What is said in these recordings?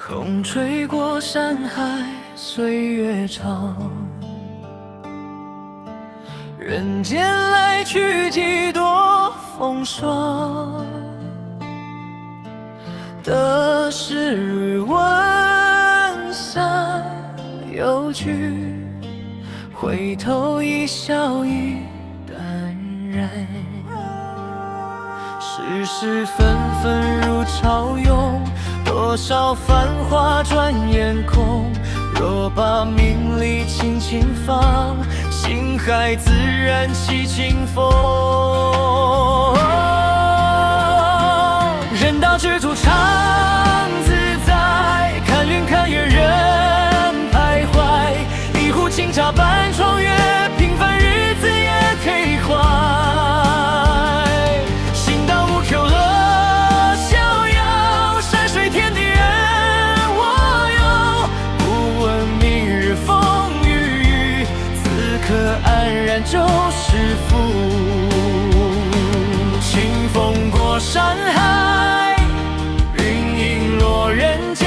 风吹过山海，岁月长。人间来去几多风霜，得失问散有句，回头一笑已淡然。世事纷纷如潮涌，多少繁华转眼空。若把名利轻轻放，心海自然起清风。人道知足常自在，看云看月人徘徊。一壶清茶半窗月，平凡日子也可怀。行到无求乐逍遥，山水天地任我游。不问明日风雨雨，此刻安然就是福。清风过山海，云影落人间。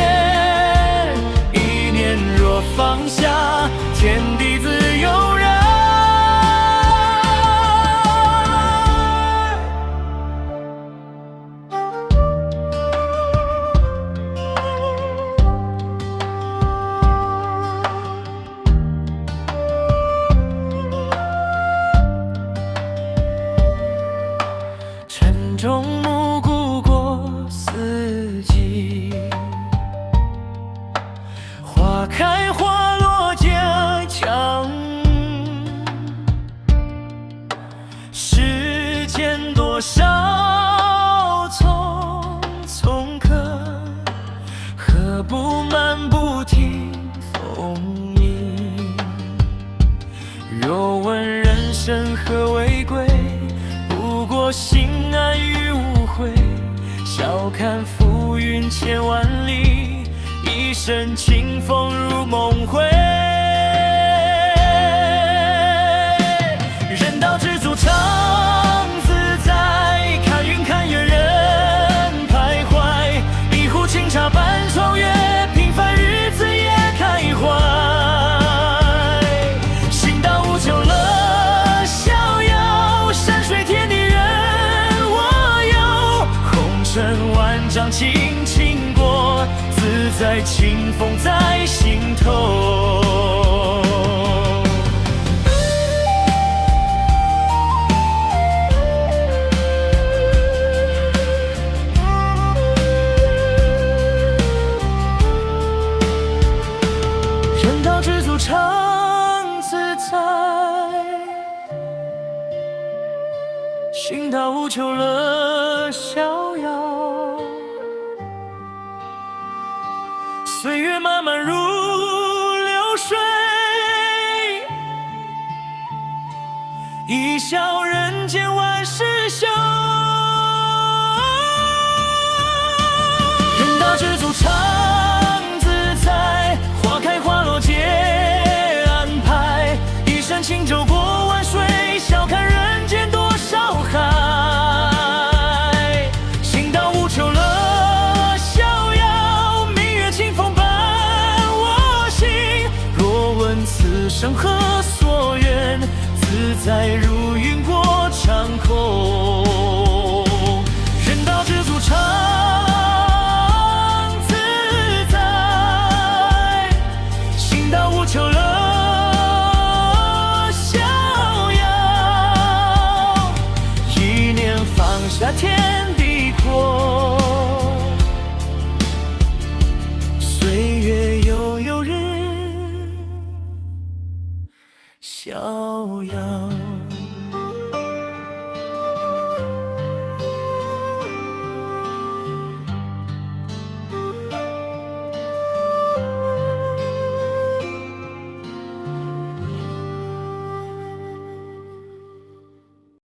一念若放下，天地自有人。晨钟暮鼓过四季，花开花落皆强。世间多少匆匆客，何不漫不停风吟。若问人生何为贵，不过心安与无悔。笑看浮云千万里，一身清风如梦回。人道知足常自在，看云看月人徘徊。一壶清茶半窗月，平凡日子也开怀。行到无求乐逍遥，山水天地任我游。红尘万丈轻轻过，自在清风在心头。人道知足常自在，行到无求乐逍遥。岁月漫漫如流水，一笑人间万事休。